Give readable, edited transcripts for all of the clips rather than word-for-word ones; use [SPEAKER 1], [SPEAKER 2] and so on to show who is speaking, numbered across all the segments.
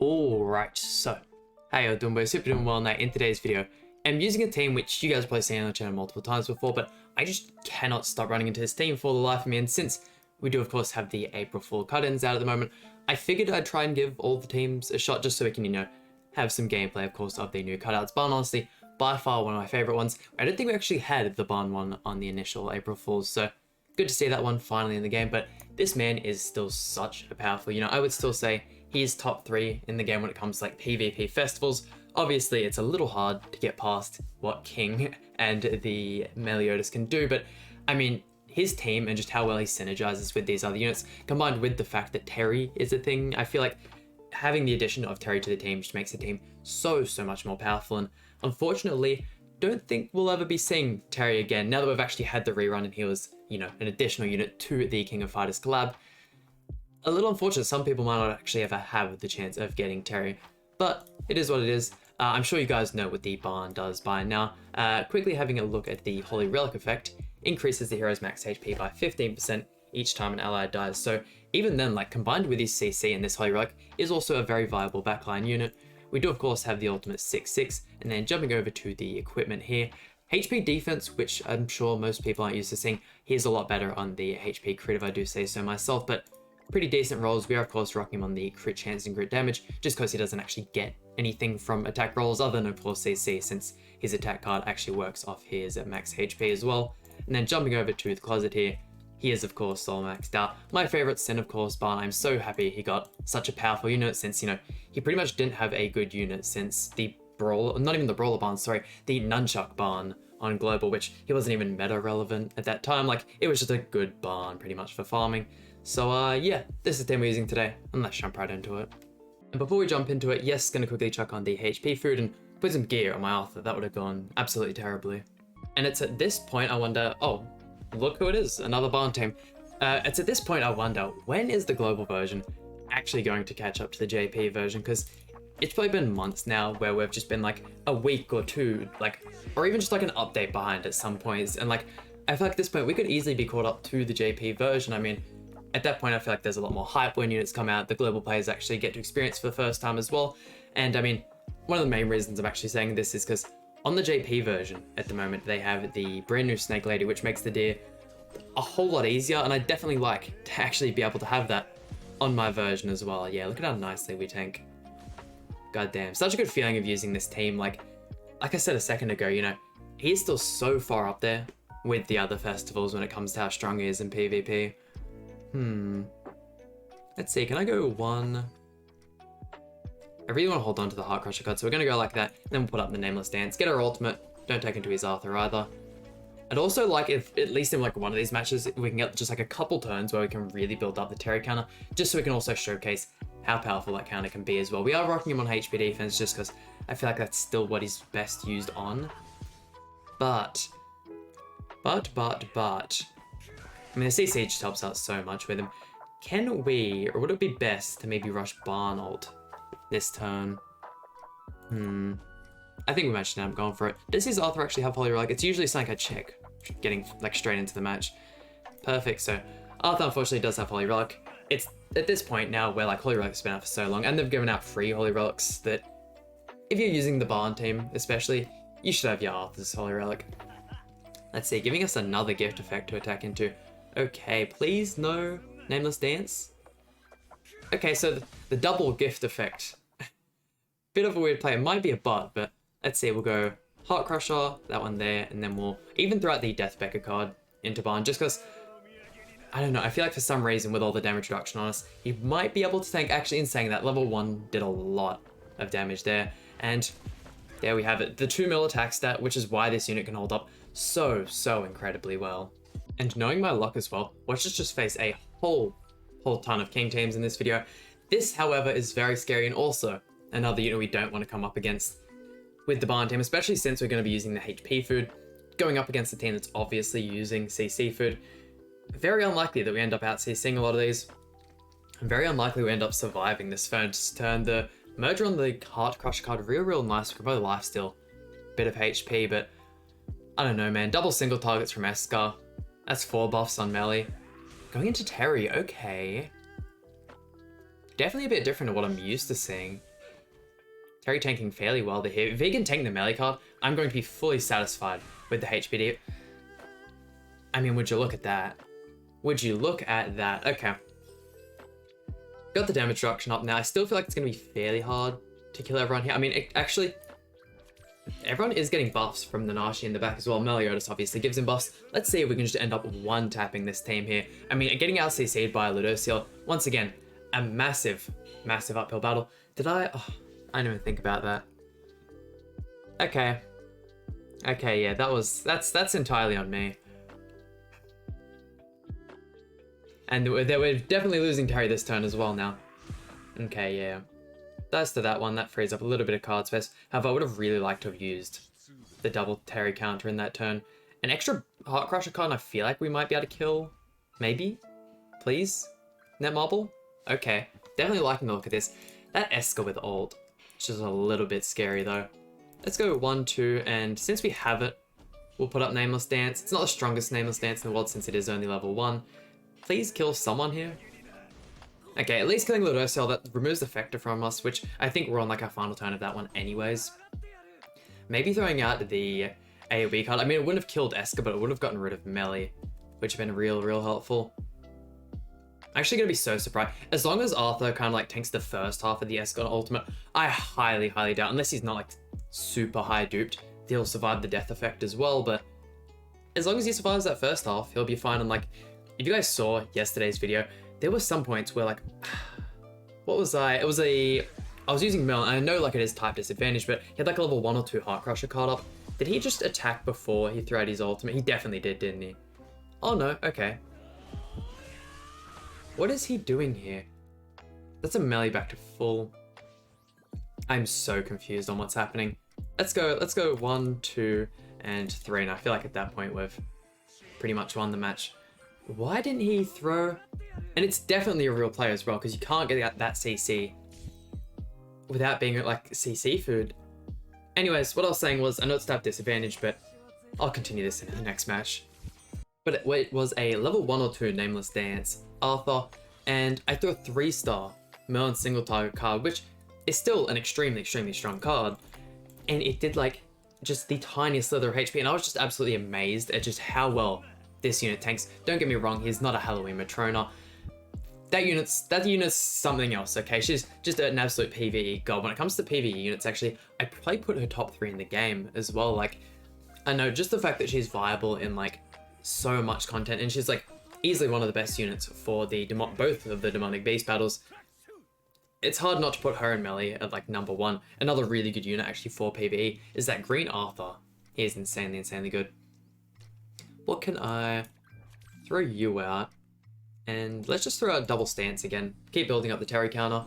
[SPEAKER 1] Alright, so how you doing boys? Hope you're doing well now. In today's video, I'm using a team which you guys have probably seen on the channel multiple times before, but I just cannot stop running into this team for the life of me. And since we do of course have the April Fool cut-ins out at the moment, I figured I'd try and give all the teams a shot just so we can, have some gameplay of course of the new cutouts. Barn, honestly, by far one of my favorite ones. I don't think we actually had the Barn one on the initial April Fools, so good to see that one finally in the game. But this man is still such a powerful, I would still say he is top 3 in the game when it comes to like PvP festivals. Obviously, it's a little hard to get past what King and the Meliodas can do, but I mean, his team and just how well he synergizes with these other units, combined with the fact that Terry is a thing, I feel like having the addition of Terry to the team just makes the team so much more powerful. And unfortunately, don't think we'll ever be seeing Terry again now that we've actually had the rerun and he was, an additional unit to the King of Fighters collab. A little unfortunate, some people might not actually ever have the chance of getting Terry, but it is what it is. I'm sure you guys know what the Barn does by now. Quickly having a look at the Holy Relic effect, increases the hero's max HP by 15% each time an ally dies. So even then, like combined with his CC and this Holy Relic, is also a very viable backline unit. We do of course have the ultimate 6/6, and then jumping over to the equipment here, HP defense, which I'm sure most people aren't used to seeing, he's a lot better on the HP crit if I do say so myself, but pretty decent rolls. We are of course rocking him on the crit chance and crit damage, just because he doesn't actually get anything from attack rolls other than of course CC, since his attack card actually works off his max HP as well. And then jumping over to the closet here, he is of course all maxed out. My favorite Sin of course Barn. I'm so happy he got such a powerful unit, since he pretty much didn't have a good unit since the Brawler, not even the Brawler Barn, sorry, the Nunchuck Barn on Global, which he wasn't even meta relevant at that time. Like, it was just a good Barn pretty much for farming. So yeah, this is the team we're using today, and let's jump right into it. And before we jump into it, yes, gonna quickly chuck on the HP food and put some gear on my Arthur. That would have gone absolutely terribly. And it's at this point I wonder, oh, look who it is, another Barn team. It's at this point I wonder, when is the global version actually going to catch up to the JP version? Because it's probably been months now where we've just been like a week or two, like, or even just like an update behind at some points. And like, I feel like at this point we could easily be caught up to the JP version. I mean, at that point I feel like there's a lot more hype when units come out, the global players actually get to experience for the first time as well. And I mean, one of the main reasons I'm actually saying this is because on the JP version at the moment, they have the brand new Snake Lady, which makes the deer a whole lot easier, and I definitely like to actually be able to have that on my version as well. Yeah, look at how nicely we tank. God damn, such a good feeling of using this team. Like I said a second ago, he's still so far up there with the other festivals when it comes to how strong he is in PvP. Let's see, can I go one? I really want to hold on to the Heart Crusher card, so we're going to go like that, and then we'll put up the Nameless Dance, get our ultimate, don't take into his Arthur either. I'd also like if, at least in like one of these matches, we can get just like a couple turns where we can really build up the Terry counter, just so we can also showcase how powerful that counter can be as well. We are rocking him on HP defense just because I feel like that's still what he's best used on. But, I mean, the CC just helps out so much with him. Can we, or would it be best to maybe rush Barn ult this turn? I think we might just end up going for it. Does his Arthur actually have Holy Relic? It's usually something I check, getting like straight into the match. Perfect, so Arthur unfortunately does have Holy Relic. It's at this point now where like Holy Relic's been out for so long, and they've given out free Holy Relics, that if you're using the Barn team especially, you should have your Arthur's Holy Relic. Let's see, giving us another gift effect to attack into. Okay, please no Nameless Dance. Okay, so the double gift effect. Bit of a weird play. It might be a bot, but let's see. We'll go Heart Crusher, that one there, and then we'll even throw out the Deathbecker card into Barn, just because, I don't know, I feel like for some reason with all the damage reduction on us, you might be able to tank. Actually, in saying that, level 1 did a lot of damage there, and there we have it. The 2 mil attack stat, which is why this unit can hold up so incredibly well. And knowing my luck as well, watch us just face a whole ton of King teams in this video. This, however, is very scary, and also another unit we don't want to come up against with the Barn team, especially since we're going to be using the HP food, going up against a team that's obviously using CC food. Very unlikely that we end up out CCing a lot of these. And very unlikely we end up surviving this first turn. The merger on the Heart Crusher card, real nice. We could probably lifesteal a bit of HP, but I don't know, man. Double single targets from Esker. That's 4 buffs on melee. Going into Terry, okay. Definitely a bit different to what I'm used to seeing. Terry tanking fairly well here. If he can tank the melee card, I'm going to be fully satisfied with the HPD. I mean, would you look at that? Would you look at that? Okay. Got the damage reduction up now. I still feel like it's going to be fairly hard to kill everyone here. I mean, actually, everyone is getting buffs from the Nashi in the back as well. Meliodas obviously gives him buffs. Let's see if we can just end up one-tapping this team here. I mean, getting LCC'd by a Ludociel, once again, a massive, massive uphill battle. Did I? Oh, I didn't even think about that. Okay. Okay, yeah, that's entirely on me. And we're definitely losing Terry this turn as well now. Okay, yeah. That's to that one. That frees up a little bit of card space. However, I would have really liked to have used the double Terry counter in that turn. An extra Heart Crusher card I feel like we might be able to kill. Maybe? Please? Netmarble? Okay. Definitely liking the look of this. That Esker with ult. It's just a little bit scary though. Let's go 1, 2, and since we have it, we'll put up Nameless Dance. It's not the strongest Nameless Dance in the world since it is only level 1. Please kill someone here. Okay, at least killing Ludociel, that removes the Factor from us, which I think we're on like our final turn of that one anyways. Maybe throwing out the AoE card. I mean, it wouldn't have killed Esker, but it would have gotten rid of Melee, which would have been real helpful. I'm actually going to be so surprised. As long as Arthur kind of like tanks the first half of the Esker ultimate, I highly doubt, unless he's not like super high duped, he'll survive the death effect as well, but as long as he survives that first half, he'll be fine. And like, if you guys saw yesterday's video, there were some points where like, what was I? It was I was using Mel, and I know like it is type disadvantage, but he had like a level 1 or 2 Heart Crusher card up. Did he just attack before he threw out his ultimate? He definitely did, didn't he? Oh no, okay. What is he doing here? That's a melee back to full. I'm so confused on what's happening. Let's go 1, 2, and 3, and I feel like at that point we've pretty much won the match. Why didn't he throw? And it's definitely a real player as well, because you can't get that CC without being like CC food. Anyways, what I was saying was, I know it's type disadvantage, but I'll continue this in the next match. But it was a level 1 or 2 Nameless Dance, Arthur, and I threw a 3-star Merlin single target card, which is still an extremely strong card. And it did like just the tiniest slither of HP, and I was just absolutely amazed at just how well this unit tanks. Don't get me wrong, he's not a Halloween Matrona. That unit's something else, okay? She's just an absolute PvE god. When it comes to PvE units, actually, I'd probably put her top 3 in the game as well. Like, I know just the fact that she's viable in like so much content, and she's like easily one of the best units for the both of the Demonic Beast battles. It's hard not to put her in melee at like number 1. Another really good unit actually for PvE is that Green Arthur. He is insanely good. What can I throw you out? And let's just throw out Double Stance again. Keep building up the Terry counter.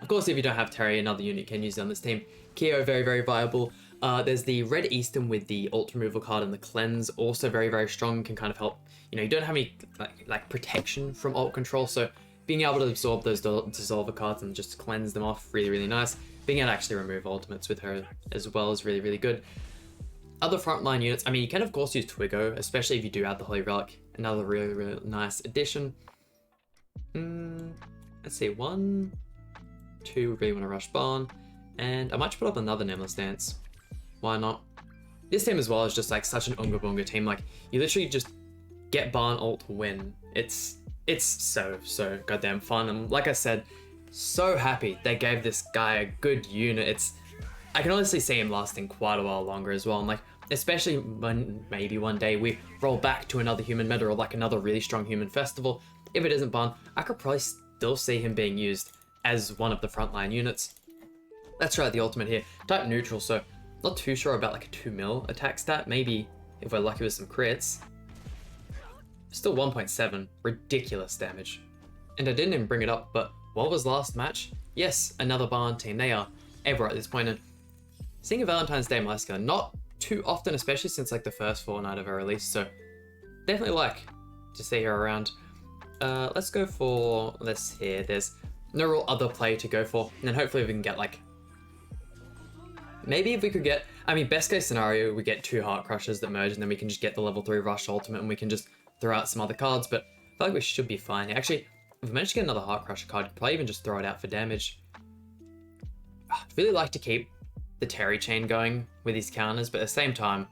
[SPEAKER 1] Of course, if you don't have Terry, another unit can use it on this team. Keo, very viable. There's the Red Eastern with the ult removal card and the cleanse, also very strong, can kind of help. You know, you don't have any like protection from ult control, so being able to absorb those dissolver cards and just cleanse them off, really nice. Being able to actually remove ultimates with her as well is really good. Other frontline units, I mean, you can of course use Twigo, especially if you do add the Holy Relic. Another really nice addition. Let's see, 1, 2, we really want to rush Barn, and I might just put up another Nameless Dance. Why not? This team as well is just like such an Unga Bunga team. Like, you literally just get Barn ult to win. It's so goddamn fun, and like I said, so happy they gave this guy a good unit. I can honestly see him lasting quite a while longer as well, and like, especially when maybe one day we roll back to another human meta or like another really strong human festival. If it isn't Barn, I could probably still see him being used as one of the frontline units. Let's try out the ultimate here. Type neutral, so not too sure about like a 2 mil attack stat. Maybe if we're lucky with some crits. Still 1.7, ridiculous damage. And I didn't even bring it up, but what was last match? Yes, another Barn team. They are ever at this point, and seeing a Valentine's Day Maleska, not too often, especially since like the first fortnight of her release, so definitely like to see her around. Let's go for this here. There's no real other play to go for, and then hopefully we can get like, maybe if we could get, I mean, best case scenario, we get 2 Heart Crushers that merge, and then we can just get the level 3 Rush ultimate, and we can just throw out some other cards, but I feel like we should be fine. Actually, if we manage to get another Heart Crusher card, you could probably even just throw it out for damage. really like to keep the Terry chain going with these counters, but at the same time,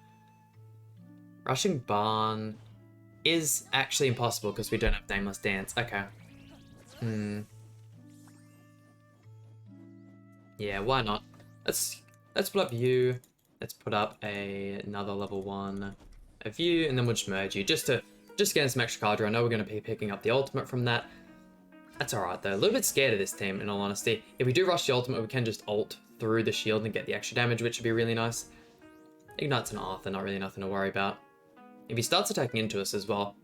[SPEAKER 1] rushing Barn is actually impossible because we don't have Nameless Dance. Okay. Yeah, why not? Let's put up you. Let's put up another level 1 of you, and then we'll just merge you just to get some extra card draw. I know we're going to be picking up the ultimate from that. That's alright though. A little bit scared of this team, in all honesty. If we do rush the ultimate, we can just ult through the shield and get the extra damage, which would be really nice. Ignite's an Arthur, not really nothing to worry about. If he starts attacking into us as well,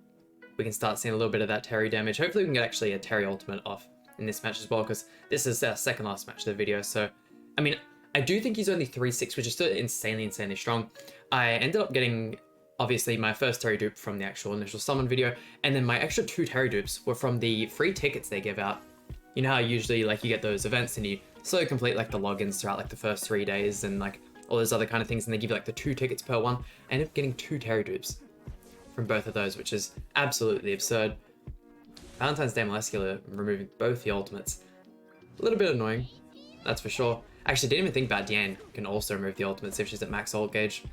[SPEAKER 1] we can start seeing a little bit of that Terry damage. Hopefully we can get actually a Terry ultimate off in this match as well, because this is our second last match of the video. So, I mean, I do think he's only 3-6, which is still insanely strong. I ended up getting, obviously, my first Terry dupe from the actual initial summon video, and then my extra 2 Terry dupes were from the free tickets they give out. You know how usually, like, you get those events and you slowly complete, like, the logins throughout, like, the first 3 days and, like, all those other kind of things, and they give you, like, the 2 tickets per one. I ended up getting 2 Terry dupes from both of those, which is absolutely absurd. Valentine's Day Moleskula removing both the ultimates. A little bit annoying, that's for sure. Actually, didn't even think about Diane can also remove the ultimates if she's at max ult gauge.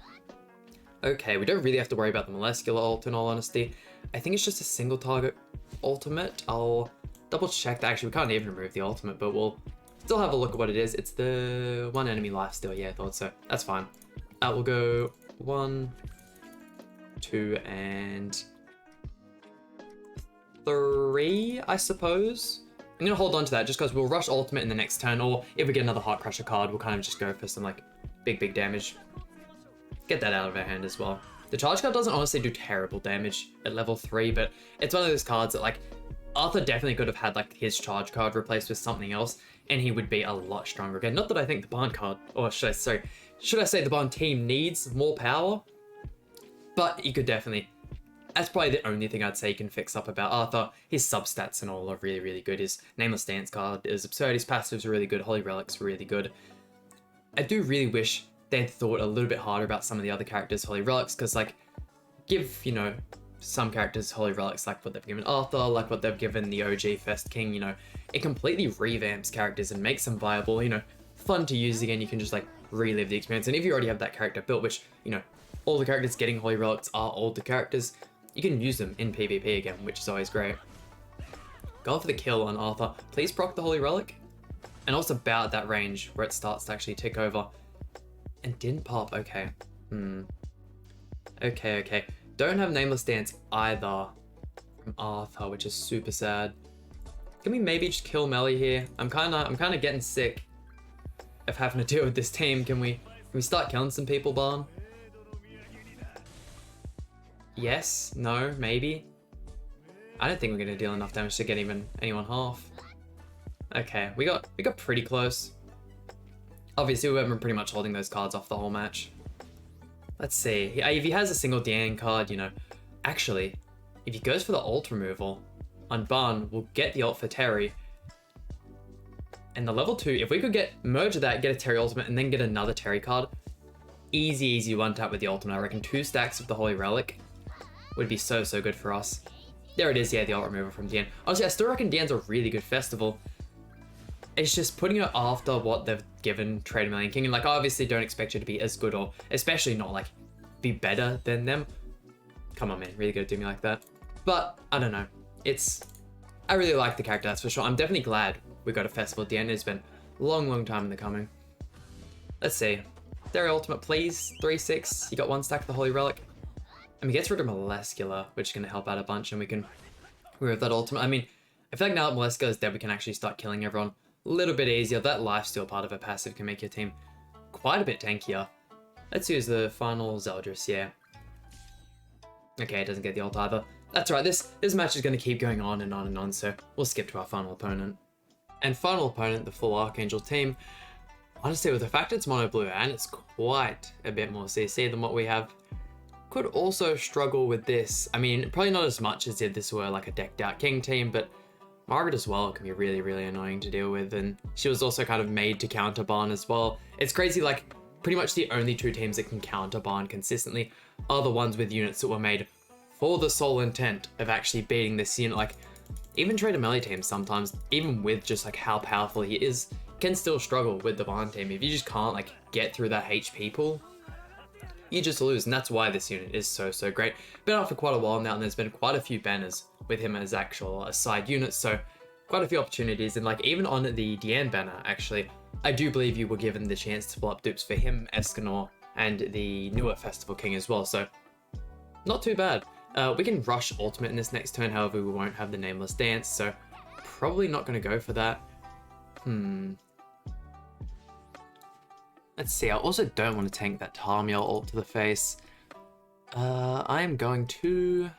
[SPEAKER 1] Okay, we don't really have to worry about the Moleskula ult in all honesty. I think it's just a single target ultimate. I'll double check that. Actually, we can't even remove the ultimate, but we'll still have a look at what it is. It's the 1 enemy lifesteal. Yeah, I thought so. That's fine. We'll go 1, 2, and 3, I suppose. I'm going to hold on to that just because we'll rush ultimate in the next turn, or if we get another Heart Crusher card, we'll kind of just go for some like big damage. Get that out of our hand as well. The charge card doesn't honestly do terrible damage at level 3, but it's one of those cards that like Arthur definitely could have had like his charge card replaced with something else, and he would be a lot stronger again. Not that I think the Barn card, or should I say the Barn team needs more power, but he could definitely. That's probably the only thing I'd say you can fix up about Arthur. His substats and all are really good. His Nameless Dance card is absurd. His passives are really good. Holy Relic's really good. I do really wish they'd thought a little bit harder about some of the other characters' Holy Relics, because like, give, you know, some characters Holy Relics like what they've given Arthur, like what they've given the OG First King, you know, it completely revamps characters and makes them viable, you know, fun to use again. You can just like relive the experience. And if you already have that character built, which, you know, all the characters getting Holy Relics are older characters, you can use them in PvP again, which is always great. Going for the kill on Arthur. Please proc the Holy Relic. And also about that range where it starts to actually tick over. And didn't pop. Okay. Okay. Don't have Nameless Dance either from Arthur, which is super sad. Can we maybe just kill Melly here? I'm kinda getting sick of having to deal with this team. Can we start killing some people, Barn? Yes, no, maybe. I don't think we're gonna deal enough damage to get even anyone half. Okay, we got pretty close. Obviously, we've been pretty much holding those cards off the whole match. Let's see. If he has a single Diane card, you know, actually, if he goes for the ult removal on Barn, we'll get the ult for Terry. And the level 2, if we could merge that, get a Terry ultimate, and then get another Terry card, easy one tap with the ultimate. I reckon 2 stacks of the Holy Relic would be so good for us. There it is, yeah, the ult removal from Diane. Honestly, I still reckon Diane's a really good festival. It's just putting it after what they've given Trader Melly King, and like, I obviously don't expect you to be as good, or especially not like be better than them. Come on, man, really gonna do me like that? But I don't know. I really like the character, that's for sure. I'm definitely glad we got a festival at the end. It's been a long time in the coming. Let's see. Terry ultimate, please. 3-6. You got 1 stack of the Holy Relic. And he gets rid of Moleskula, which is going to help out a bunch, and we can remove that ultimate. I mean, I feel like now that Moleskula is dead, we can actually start killing everyone a little bit easier. That lifesteal part of a passive can make your team quite a bit tankier. Let's use the final Zeldris, yeah. Okay, it doesn't get the ult either. That's right, this match is going to keep going on and on, so we'll skip to our final opponent. And final opponent, the full Archangel team. Honestly, with the fact it's mono blue and it's quite a bit more CC than what we have, could also struggle with this. I mean, probably not as much as if this were like a decked out King team, but Margaret as well can be really annoying to deal with, and she was also kind of made to counter Barn as well. It's crazy, like, pretty much the only 2 teams that can counter Barn consistently are the ones with units that were made for the sole intent of actually beating this unit. Like, even Trader Melly teams sometimes, even with just like how powerful he is, can still struggle with the Barn team. If you just can't like get through that HP pool, you just lose, and that's why this unit is so great. Been out for quite a while now, and there's been quite a few banners with him as actual side units, so quite a few opportunities. And like even on the Diane banner, actually, I do believe you were given the chance to pull up dupes for him, Escanor, and the newer Festival King as well, so not too bad. We can rush ultimate in this next turn, however we won't have the Nameless Dance, so probably not going to go for that. Let's see, I also don't want to tank that Tarmiel ult to the face. I am going to...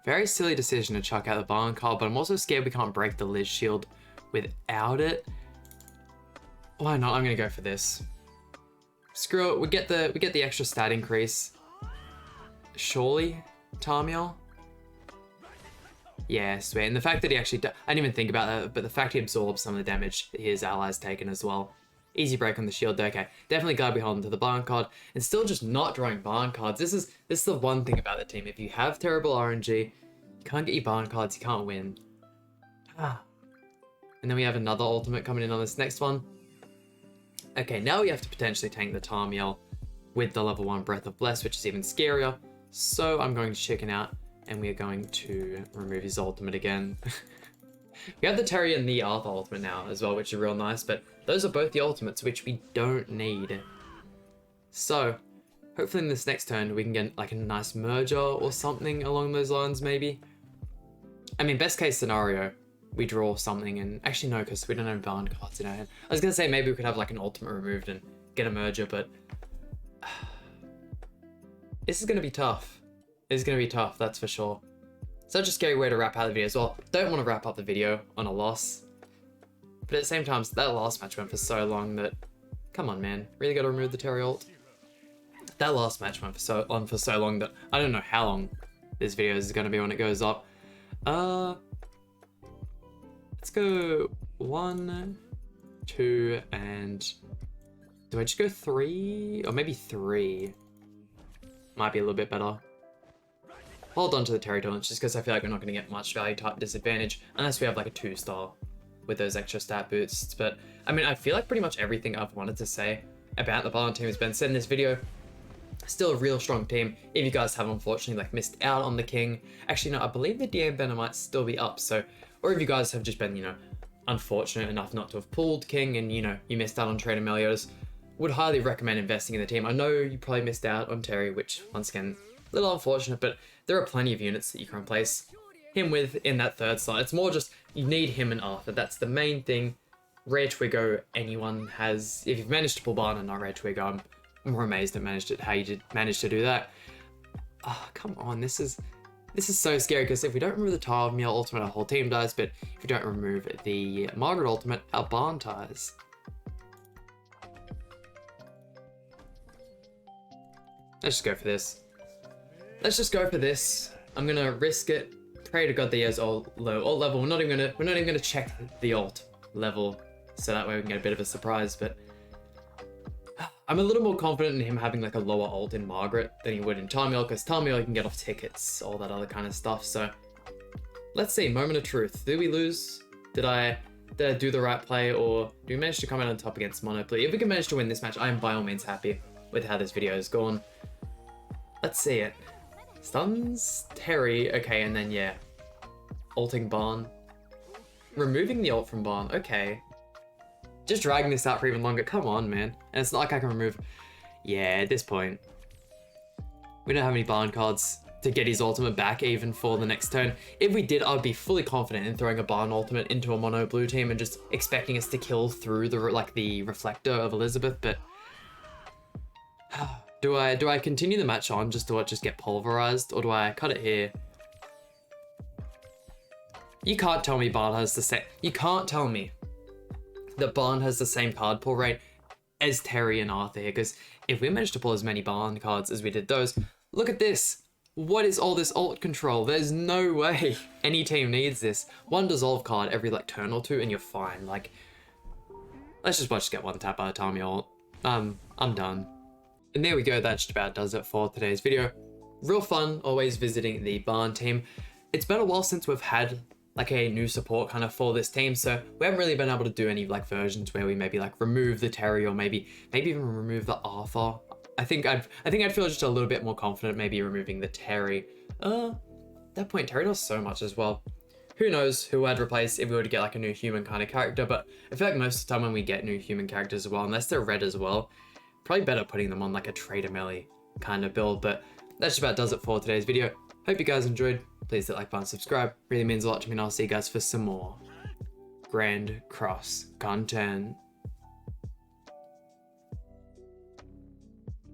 [SPEAKER 1] Very silly decision to chuck out the Barn card, but I'm also scared we can't break the Liz shield without it. Why not? I'm going to go for this. Screw it, we get the extra stat increase. Surely, Tarmiel? Yeah, sweet. And the fact that he actually... I didn't even think about that, but the fact he absorbs some of the damage his allies taken as well. Easy break on the shield. Okay, definitely glad we hold on to the Barn card. And still just not drawing Barn cards. This is the one thing about the team. If you have terrible RNG, you can't get your Barn cards, you can't win. And then we have another ultimate coming in on this next one. Okay, now we have to potentially tank the Tarmiel with the level 1 Breath of Bless, which is even scarier. So I'm going to chicken out, and we are going to remove his ultimate again. We have the Terry and the Arthur ultimate now as well, which is real nice, but those are both the ultimates, which we don't need. So hopefully in this next turn, we can get like a nice merger or something along those lines, maybe. I mean, best case scenario, we draw something, and actually no, because we don't have Barn cards in our hand. I was going to say maybe we could have like an ultimate removed and get a merger, but this is going to be tough. It's going to be tough, that's for sure. Such a scary way to wrap out the video as well. Don't want to wrap up the video on a loss. But at the same time, that last match went for so long that... Come on, man. Really got to remove the Terry ult? That last match went for so long that I don't know how long this video is going to be when it goes up. Let's go 1, 2, and... Do I just go 3? Or maybe 3. Might be a little bit better. Hold on to the Terry Taunts just because I feel like we're not going to get much value type disadvantage unless we have like a 2-star with those extra stat boosts. But I mean, I feel like pretty much everything I've wanted to say about the Barn team has been said in this video. Still a real strong team. If you guys have unfortunately like missed out on the King, actually no, I believe the DM banner might still be up. So, or if you guys have just been, you know, unfortunate enough not to have pulled King and you know, you missed out on Trader Meliodas, would highly recommend investing in the team. I know you probably missed out on Terry, which once again, a little unfortunate, but there are plenty of units that you can replace him with in that 3rd slot. It's more just, you need him and Arthur. That's the main thing. Rare Twiggo, anyone has. If you've managed to pull Barn and not Rare Twiggo, I'm more amazed at how you did manage to do that. Oh, come on, this is so scary, because if we don't remove the Tarmiel ultimate, our whole team dies, but if we don't remove the Margaret ultimate, our Barn dies. Let's just go for this. Let's just go for this. I'm gonna risk it. Pray to God that he has ult level. We're not even gonna check the ult level, so that way we can get a bit of a surprise. But I'm a little more confident in him having like a lower ult in Margaret than he would in Tarmiel, because Tarmiel can get off tickets, all that other kind of stuff. So let's see. Moment of truth. Did we lose? Did I do the right play, or do we manage to come out on top against Monopoly? If we can manage to win this match, I am by all means happy with how this video has gone. Let's see it. Stuns Terry, okay, and then yeah, ulting Barn. Removing the ult from Barn, okay. Just dragging this out for even longer, come on, man. And it's not like I can remove, yeah, at this point. We don't have any Barn cards to get his ultimate back even for the next turn. If we did, I'd be fully confident in throwing a Barn ultimate into a mono blue team and just expecting us to kill through the reflector of Elizabeth, but... Do I continue the match on just to just get pulverized, or do I cut it here? You can't tell me Barn has the same. You can't tell me that Barn has the same card pull rate as Terry and Arthur here, because if we managed to pull as many Barn cards as we did those, look at this. What is all this ult control? There's no way any team needs this. One dissolve card every like turn or two, and you're fine. Like, let's just get one tap by the time you ult. I'm done. And there we go, that just about does it for today's video. Real fun, always visiting the Barn team. It's been a while since we've had like a new support kind of for this team, so we haven't really been able to do any like versions where we maybe like remove the Terry or maybe even remove the Arthur. I think I'd feel just a little bit more confident maybe removing the Terry. At that point Terry does so much as well. Who knows who I'd replace if we were to get like a new human kind of character, but I feel like most of the time when we get new human characters as well, unless they're red as well, probably better putting them on like a Trader Melee kind of build. But that just about does it for today's video. Hope you guys enjoyed. Please hit like button, subscribe. Really means a lot to me, and I'll see you guys for some more Grand Cross content.